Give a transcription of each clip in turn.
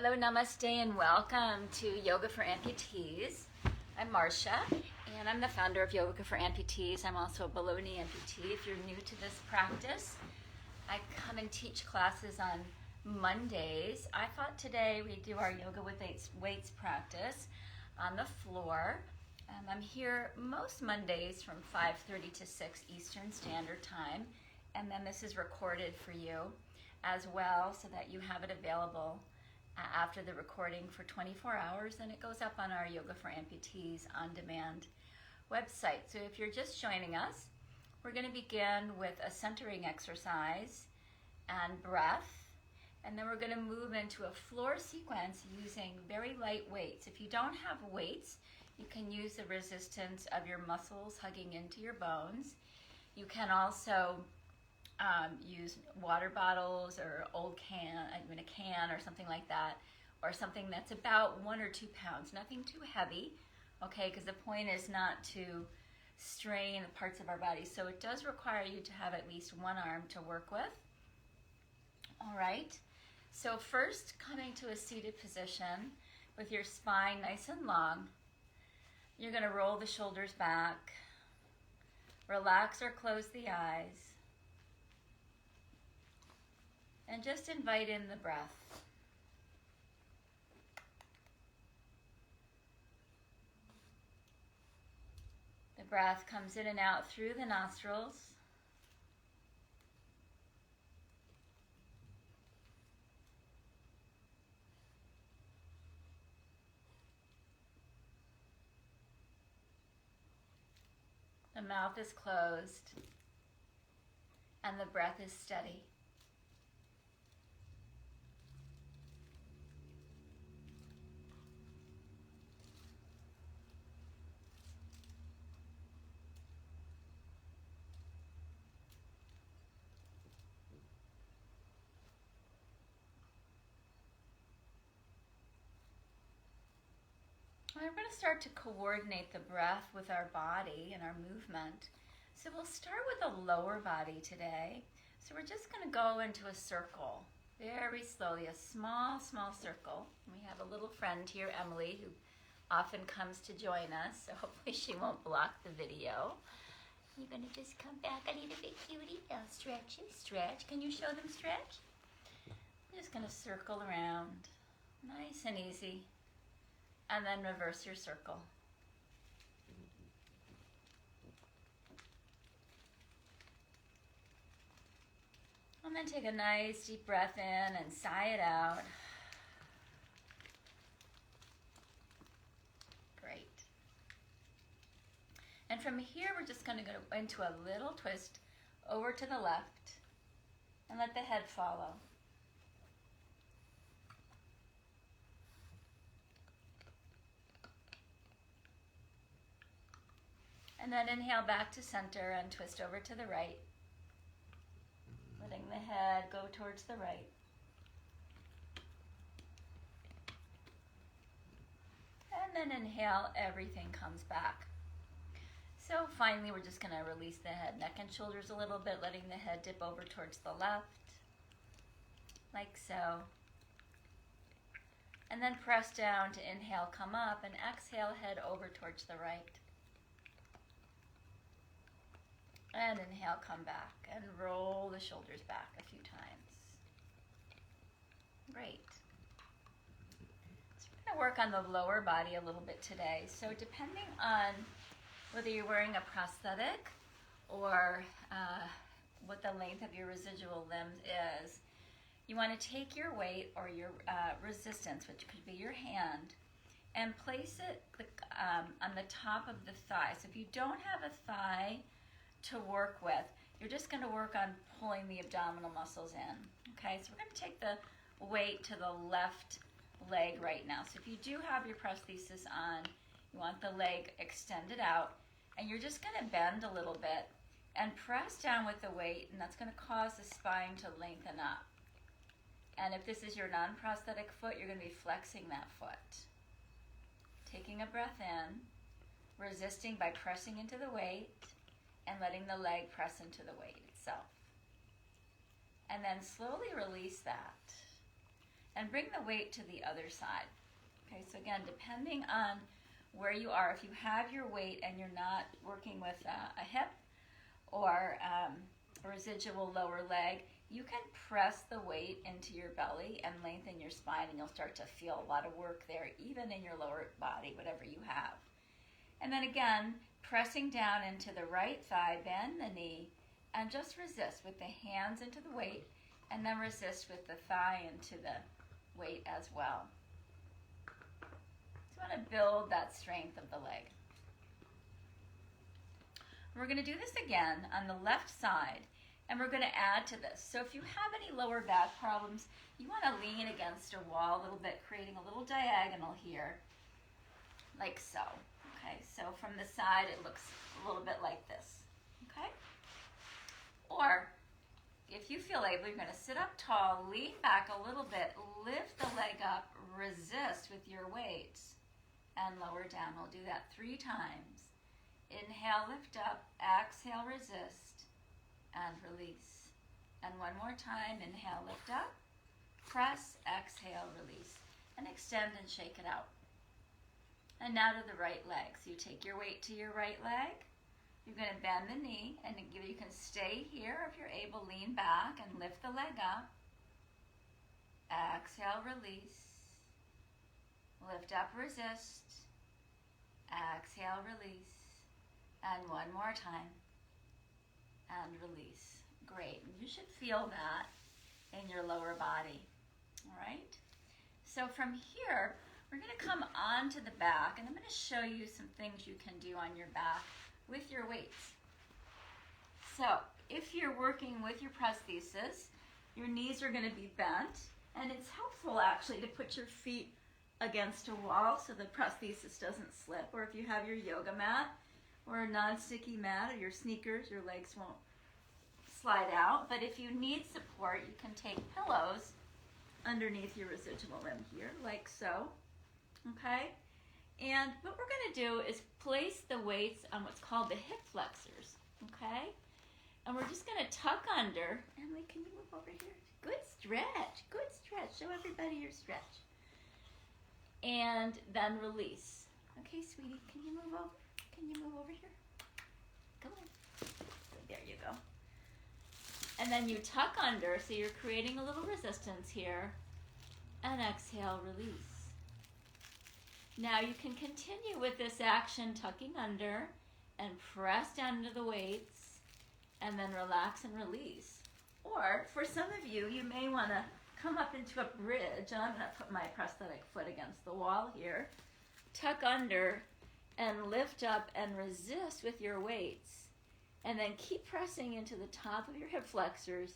Hello, namaste, and welcome to Yoga for Amputees. I'm Marcia, and I'm the founder of Yoga for Amputees. I'm also a below knee amputee. If you're new to this practice, I come and teach classes on Mondays. I thought today we'd do our yoga with weights practice on the floor. I'm here most Mondays from 5:30 to 6 Eastern Standard Time, and then this is recorded for you as well so that you have it available after the recording for 24 hours, and it goes up on our Yoga for Amputees on demand website. So if you're just joining us, we're going to begin with a centering exercise and breath, and then we're going to move into a floor sequence using very light weights. If you don't have weights, you can use the resistance of your muscles hugging into your bones. You can also use water bottles or a can or something like that, or something that's about 1 or 2 pounds, nothing too heavy, okay, because the point is not to strain parts of our body. So it does require you to have at least one arm to work with. All right, so first coming to a seated position with your spine nice and long, you're going to roll the shoulders back, relax or close the eyes, and just invite in the breath. The breath comes in and out through the nostrils. The mouth is closed, and the breath is steady. We're going to start to coordinate the breath with our body and our movement. So we'll start with the lower body today. So we're just going to go into a circle very slowly, a small circle. We have a little friend here, Emily, who often comes to join us, so hopefully she won't block the video. You're going to just come back a little bit, cutie. Now stretch and stretch. Can you show them stretch? I'm just going to circle around, nice and easy. And then reverse your circle. And then take a nice deep breath in and sigh it out. Great. And from here, we're just going to go into a little twist over to the left and let the head follow. And then inhale back to center and twist over to the right, letting the head go towards the right. And then inhale, everything comes back. So finally, we're just going to release the head, neck, and shoulders a little bit, letting the head dip over towards the left, like so. And then press down to inhale, come up, and exhale, head over towards the right. And inhale, come back, and roll the shoulders back a few times. Great. So we're going to work on the lower body a little bit today. So depending on whether you're wearing a prosthetic or what the length of your residual limbs is, you want to take your weight or your resistance, which could be your hand, and place it on the top of the thigh. So if you don't have a thigh to work with, you're just going to work on pulling the abdominal muscles in. Okay, so we're going to take the weight to the left leg right now. So if you do have your prosthesis on, you want the leg extended out, and you're just going to bend a little bit and press down with the weight, and that's going to cause the spine to lengthen up. And if this is your non-prosthetic foot, you're going to be flexing that foot. Taking a breath in, resisting by pressing into the weight, and letting the leg press into the weight itself. And then slowly release that. and bring the weight to the other side. Okay, so again, depending on where you are, if you have your weight and you're not working with a hip or a residual lower leg, you can press the weight into your belly and lengthen your spine, and you'll start to feel a lot of work there, even in your lower body, whatever you have. And then again, pressing down into the right thigh, bend the knee, and just resist with the hands into the weight, and then resist with the thigh into the weight as well. So you want to build that strength of the leg. We're going to do this again on the left side, and we're going to add to this. So if you have any lower back problems, you want to lean against a wall a little bit, creating a little diagonal here, like so. Okay, so from the side it looks a little bit like this. Okay? Or if you feel able, you're going to sit up tall, lean back a little bit, lift the leg up, resist with your weights, and lower down. We'll do that 3 times. Inhale, lift up, exhale, resist, and release. And one more time, inhale, lift up, press, exhale, release, and extend and shake it out. And now to the right leg. So you take your weight to your right leg. You're going to bend the knee, and you can stay here if you're able, lean back and lift the leg up. Exhale, release. Lift up, resist. Exhale, release. And one more time. And release. Great. You should feel that in your lower body. All right? So from here, we're going to come onto the back, and I'm going to show you some things you can do on your back with your weights. So if you're working with your prosthesis, your knees are going to be bent, and it's helpful actually to put your feet against a wall so the prosthesis doesn't slip. Or if you have your yoga mat or a non-sticky mat or your sneakers, your legs won't slide out. But if you need support, you can take pillows underneath your residual limb here, like so. Okay? And what we're going to do is place the weights on what's called the hip flexors. Okay? And we're just going to tuck under. Emily, can you move over here? Good stretch. Good stretch. Show everybody your stretch. And then release. Okay, sweetie, can you move over? Can you move over here? Come on. There you go. And then you tuck under, so you're creating a little resistance here. And exhale, release. Now you can continue with this action, tucking under and press down into the weights and then relax and release. Or for some of you, you may want to come up into a bridge. And I'm going to put my prosthetic foot against the wall here. Tuck under and lift up and resist with your weights. And then keep pressing into the top of your hip flexors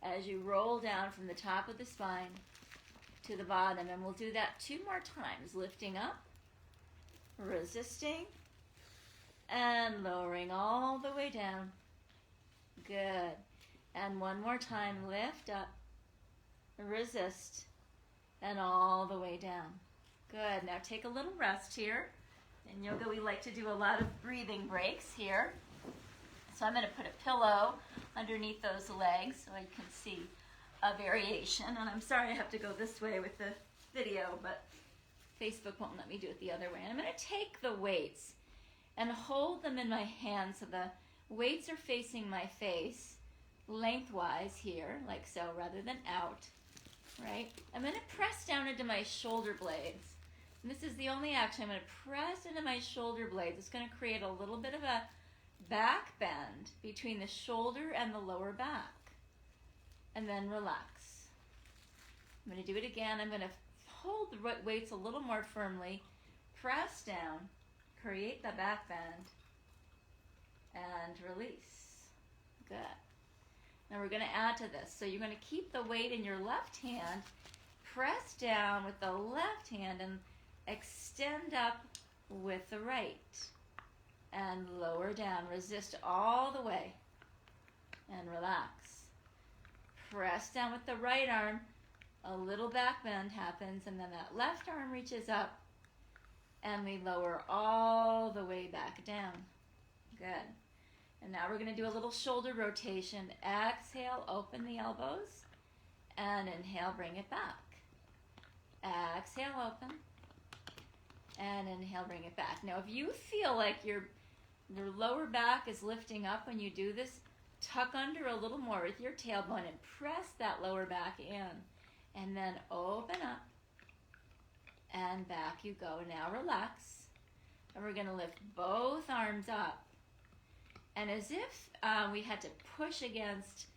as you roll down from the top of the spine to the bottom. And we'll do that 2 more times, lifting up, resisting, and lowering all the way down. Good. And one more time, lift up, resist, and all the way down. Good. Now take a little rest here. In yoga, we like to do a lot of breathing breaks here. So I'm going to put a pillow underneath those legs so I can see a variation. And I'm sorry I have to go this way with the video, but Facebook won't let me do it the other way. And I'm going to take the weights and hold them in my hands so the weights are facing my face lengthwise here, like so, rather than out, right? I'm going to press down into my shoulder blades. And this is the only action. I'm going to press into my shoulder blades. It's going to create a little bit of a back bend between the shoulder and the lower back. And then relax. I'm going to do it again. I'm going to hold the weights a little more firmly. Press down. Create the back bend. And release. Good. Now we're going to add to this. So you're going to keep the weight in your left hand. Press down with the left hand and extend up with the right. And lower down. Resist all the way. And relax. Press down with the right arm. A little back bend happens, and then that left arm reaches up, and we lower all the way back down. Good. And now we're going to do a little shoulder rotation. Exhale, open the elbows, and inhale, bring it back. Exhale, open. And inhale, bring it back. Now, if you feel like your lower back is lifting up when you do this, tuck under a little more with your tailbone and press that lower back in. And then open up. And back you go. Now relax. And we're going to lift both arms up. And as if we had to push against,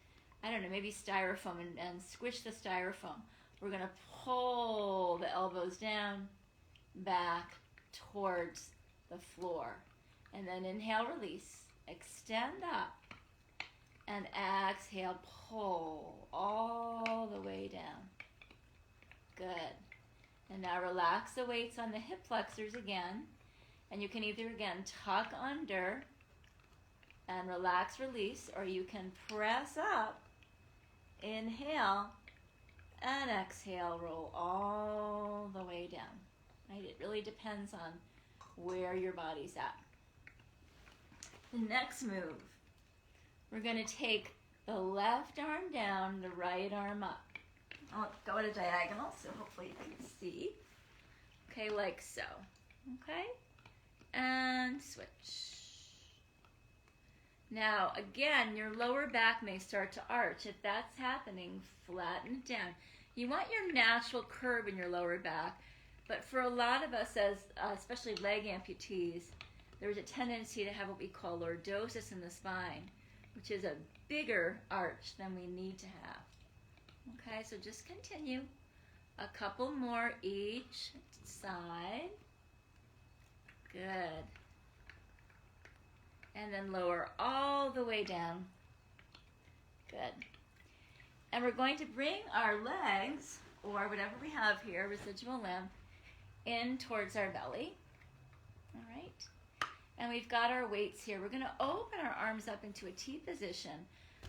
I don't know, maybe styrofoam and squish the styrofoam. We're going to pull the elbows down, back towards the floor. And then inhale, release. Extend up. And exhale, pull all the way down. Good. And now relax the weights on the hip flexors again. And you can either, again, tuck under and relax, release, or you can press up, inhale, and exhale, roll all the way down. Right? It really depends on where your body's at. The next move, we're going to take the left arm down, the right arm up. I'll go at a diagonal, so hopefully you can see. Okay, like so. Okay? And switch. Now, again, your lower back may start to arch. If that's happening, flatten it down. You want your natural curve in your lower back, but for a lot of us, as especially leg amputees, there's a tendency to have what we call lordosis in the spine, which is a bigger arch than we need to have. Okay, so just continue. A couple more each side. Good. And then lower all the way down. Good. And we're going to bring our legs, or whatever we have here, residual limb, in towards our belly. All right. And we've got our weights here. We're going to open our arms up into a T position.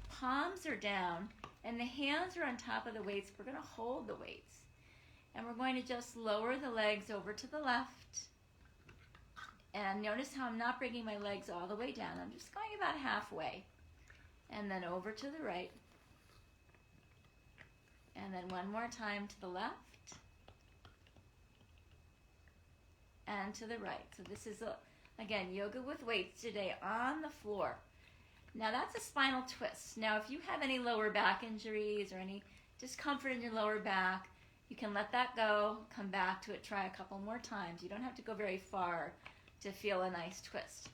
Palms are down, and the hands are on top of the weights. We're going to hold the weights. And we're going to just lower the legs over to the left. And notice how I'm not bringing my legs all the way down. I'm just going about halfway. And then over to the right. And then one more time to the left. And to the right. So this is, again, yoga with weights today on the floor. Now that's a spinal twist. Now if you have any lower back injuries or any discomfort in your lower back, you can let that go, come back to it, try a couple more times. You don't have to go very far to feel a nice twist.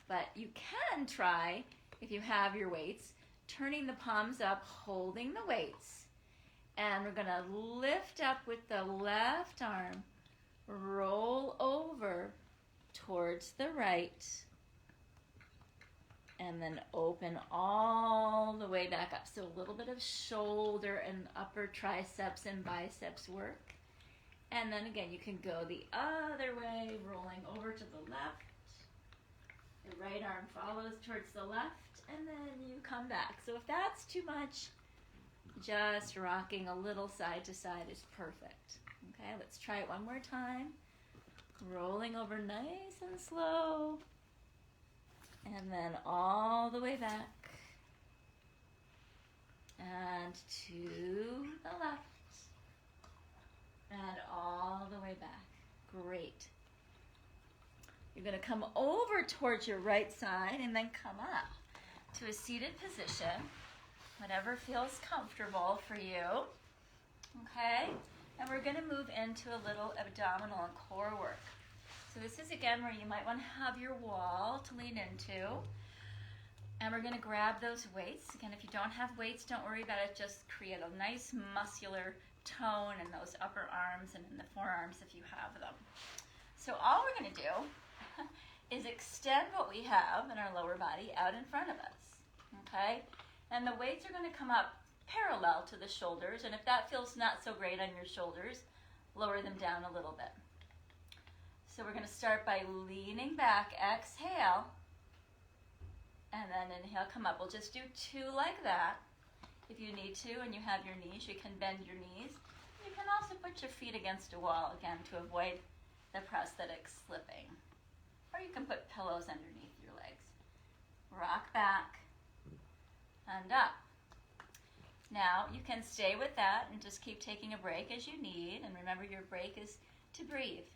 But you can try, if you have your weights, turning the palms up, holding the weights. And we're going to lift up with the left arm, roll over towards the right, and then open all the way back up. So a little bit of shoulder and upper triceps and biceps work. And then again, you can go the other way, rolling over to the left. The right arm follows towards the left, and then you come back. So if that's too much, just rocking a little side to side is perfect. Okay, let's try it one more time. Rolling over nice and slow. And then all the way back. And to the left. And all the way back. Great. You're going to come over towards your right side and then come up to a seated position. Whatever feels comfortable for you. Okay? And we're going to move into a little abdominal and core work. So this is again where you might want to have your wall to lean into. And we're going to grab those weights. Again, if you don't have weights, don't worry about it. Just create a nice muscular tone in those upper arms and in the forearms if you have them. So all we're going to do is extend what we have in our lower body out in front of us. Okay? And the weights are going to come up parallel to the shoulders. And if that feels not so great on your shoulders, lower them down a little bit. So we're going to start by leaning back, exhale, and then inhale, come up. We'll just do 2 like that. If you need to and you have your knees, you can bend your knees. You can also put your feet against a wall, again, to avoid the prosthetic slipping. Or you can put pillows underneath your legs. Rock back and up. Now, you can stay with that and just keep taking a break as you need. And remember, your break is to breathe.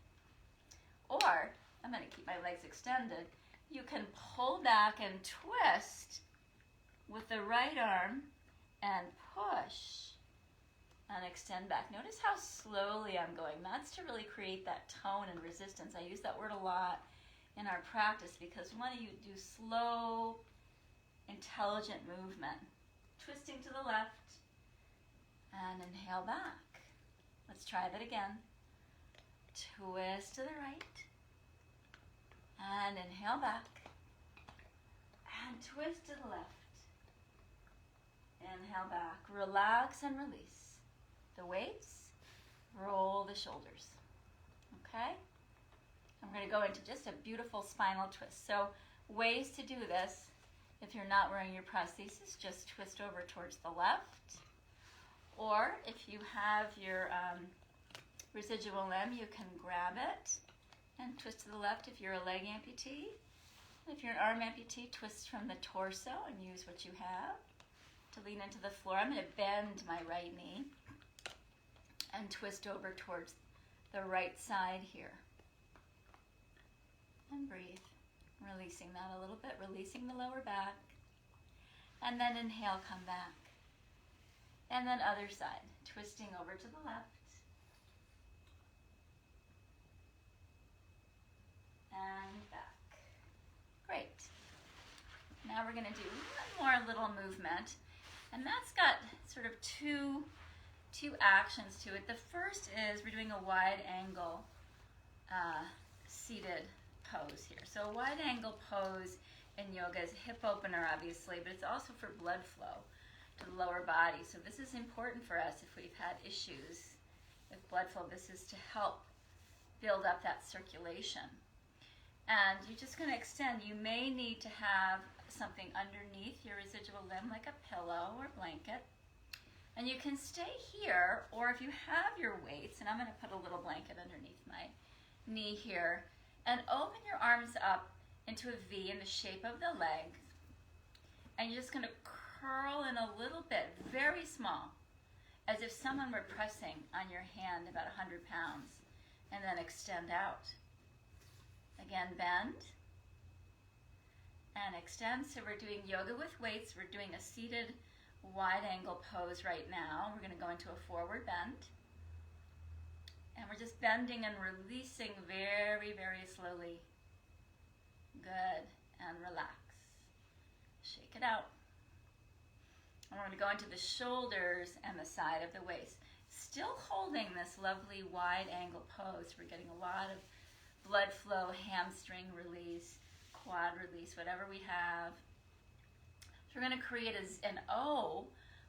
Or, I'm going to keep my legs extended. You can pull back and twist with the right arm and push and extend back. Notice how slowly I'm going. That's to really create that tone and resistance. I use that word a lot in our practice because we want to do slow, intelligent movement. Twisting to the left and inhale back. Let's try that again. Twist to the right and inhale back and twist to the left. Inhale back. Relax and release the weights. Roll the shoulders. Okay? I'm going to go into just a beautiful spinal twist. So ways to do this, if you're not wearing your prosthesis, just twist over towards the left. Or if you have your residual limb, you can grab it and twist to the left if you're a leg amputee. If you're an arm amputee, twist from the torso and use what you have to lean into the floor. I'm going to bend my right knee and twist over towards the right side here. And breathe. Releasing that a little bit, releasing the lower back. And then inhale, come back. And then other side, twisting over to the left. And back. Great. Now we're going to do one more little movement. And that's got sort of two actions to it. The first is we're doing a wide angle seated pose here. So a wide angle pose in yoga is hip opener, obviously, but it's also for blood flow to the lower body. So this is important for us if we've had issues with blood flow. This is to help build up that circulation. And you're just going to extend. You may need to have something underneath your residual limb, like a pillow or blanket. And you can stay here, or if you have your weights, and I'm going to put a little blanket underneath my knee here, and open your arms up into a V in the shape of the leg. And you're just going to curl in a little bit, very small, as if someone were pressing on your hand about 100 pounds, and then extend out. Again, bend and extend. So we're doing yoga with weights. We're doing a seated wide angle pose right now. We're going to go into a forward bend. And we're just bending and releasing very, very slowly. Good. And relax. Shake it out. And we're going to go into the shoulders and the side of the waist. Still holding this lovely wide angle pose. We're getting a lot of blood flow, hamstring release, quad release, whatever we have. So we're going to create an O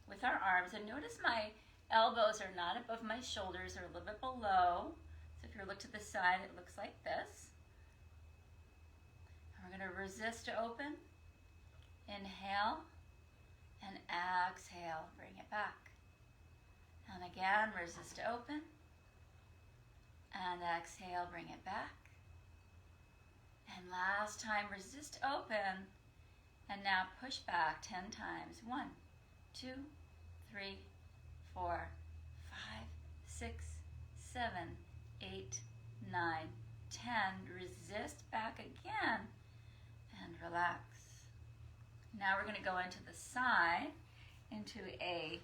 with our arms. And notice my elbows are not above my shoulders, they're a little bit below. So if you look to the side, it looks like this. And we're going to resist to open. Inhale and exhale. Bring it back. And again, resist to open. And exhale, bring it back. And last time, resist open. And now push back 10 times. 1, 2, 3, 4, 5, 6, 7, 8, 9, 10. Resist back again. And relax. Now we're going to go into the side, into a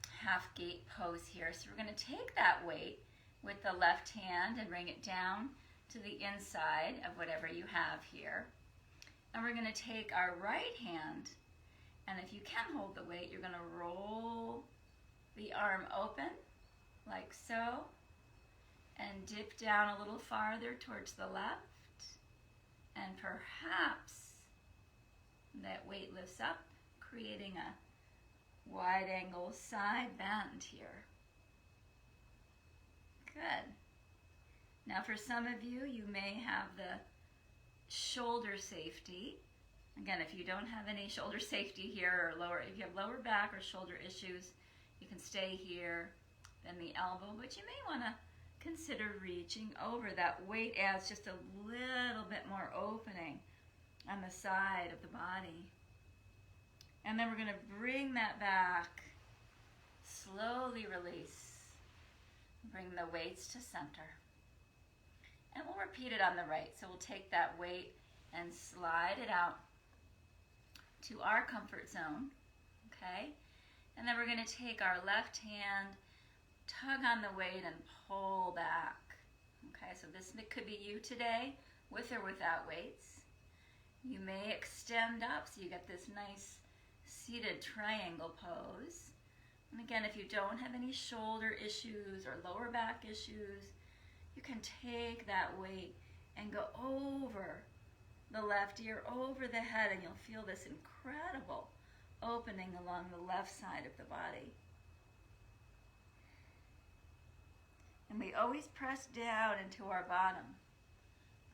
half gate pose here. So we're going to take that weight with the left hand and bring it down to the inside of whatever you have here. And we're going to take our right hand, and if you can hold the weight, you're going to roll the arm open like so and dip down a little farther towards the left, and perhaps that weight lifts up, creating a wide angle side bend here. Good. Now for some of you, you may have the shoulder safety. Again, if you don't have any shoulder safety here, or lower, if you have lower back or shoulder issues, you can stay here, then the elbow, but you may want to consider reaching over. That weight adds just a little bit more opening on the side of the body. And then we're going to bring that back. Slowly release. Bring the weights to center. And we'll repeat it on the right. So we'll take that weight and slide it out to our comfort zone. Okay? And then we're going to take our left hand, tug on the weight, and pull back. Okay, so this could be you today, with or without weights. You may extend up so you get this nice seated triangle pose. And again, if you don't have any shoulder issues or lower back issues, you can take that weight and go over the left ear, over the head, and you'll feel this incredible opening along the left side of the body. And we always press down into our bottom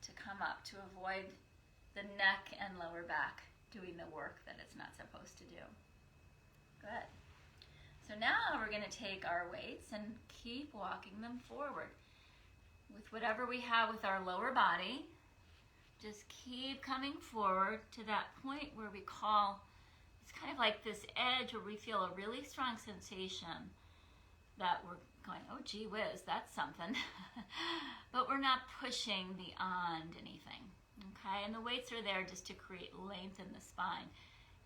to come up to avoid the neck and lower back doing the work that it's not supposed to do. Good. So now we're going to take our weights and keep walking them forward. With whatever we have with our lower body, just keep coming forward to that point where we call, it's kind of like this edge where we feel a really strong sensation that we're going, oh gee whiz, that's something. But we're not pushing beyond anything, okay? And the weights are there just to create length in the spine.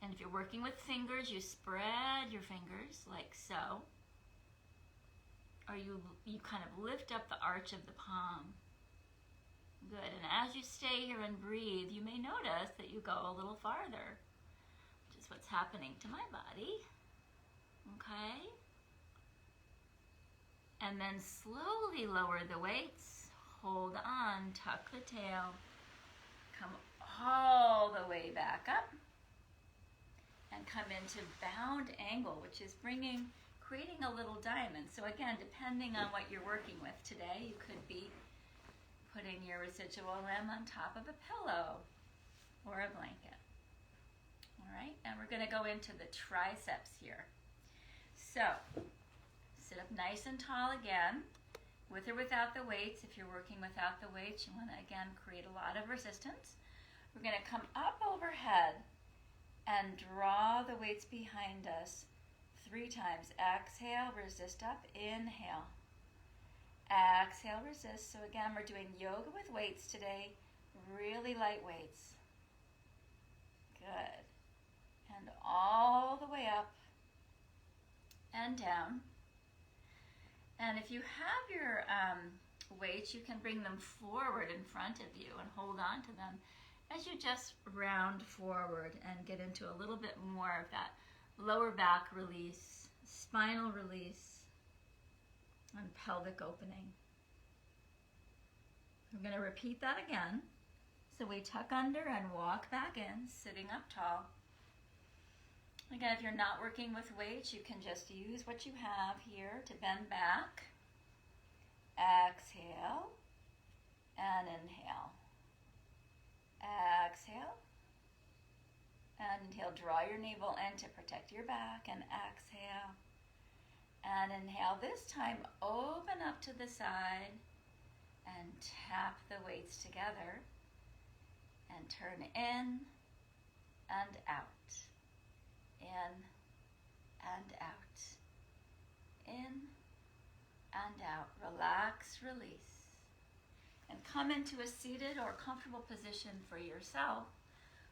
And if you're working with fingers, you spread your fingers like so. Or you kind of lift up the arch of the palm. Good, and as you stay here and breathe, you may notice that you go a little farther, which is what's happening to my body. Okay? And then slowly lower the weights. Hold on, tuck the tail. Come all the way back up. And come into bound angle, which is creating a little diamond. So again, depending on what you're working with today, you could be putting your residual limb on top of a pillow or a blanket. All right, and we're going to go into the triceps here. So, sit up nice and tall again, with or without the weights. If you're working without the weights, you want to, again, create a lot of resistance. We're going to come up overhead and draw the weights behind us 3 times. Exhale, resist up, inhale. Exhale, resist. So again, we're doing yoga with weights today, really light weights. Good. And all the way up and down. And if you have your weights, you can bring them forward in front of you and hold on to them as you just round forward and get into a little bit more of that lower back release, spinal release, and pelvic opening. We're going to repeat that again. So we tuck under and walk back in, sitting up tall. Again, if you're not working with weights, you can just use what you have here to bend back. Exhale and inhale. Exhale and inhale. Draw your navel in to protect your back, and exhale and inhale. This time, open up to the side and tap the weights together and turn in and out, in and out, in and out. Relax, release. And come into a seated or comfortable position for yourself,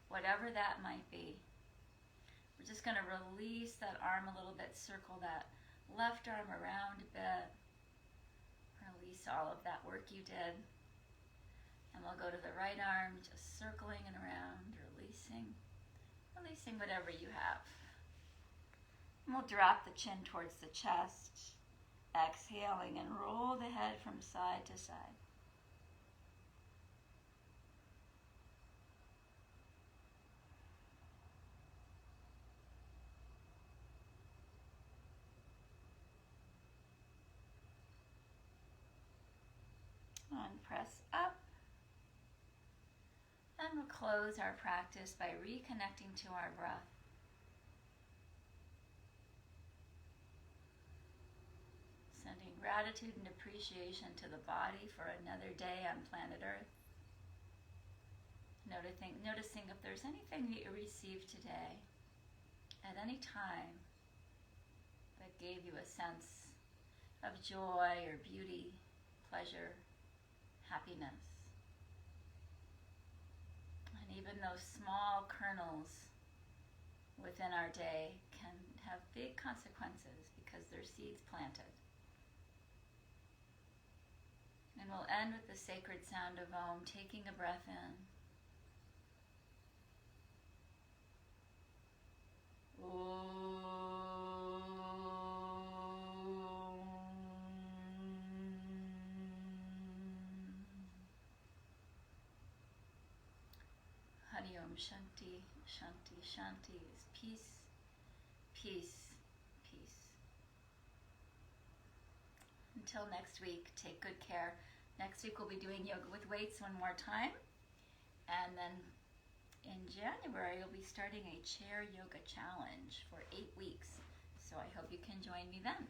whatever that might be. We're just going to release that arm a little bit, circle that left arm around a bit. Release all of that work you did. And we'll go to the right arm, just circling and around, releasing whatever you have. And we'll drop the chin towards the chest, exhaling and roll the head from side to side. And press up. And we'll close our practice by reconnecting to our breath. Sending gratitude and appreciation to the body for another day on planet Earth. Noticing if there's anything that you received today at any time that gave you a sense of joy or beauty, pleasure, happiness. And even those small kernels within our day can have big consequences because they're seeds planted. And we'll end with the sacred sound of Om, taking a breath in. Hari Om, Shanti, Shanti, Shanti is peace, peace, peace. Until next week, take good care. Next week we'll be doing yoga with weights one more time. And then in January we'll be starting a chair yoga challenge for 8 weeks. So I hope you can join me then.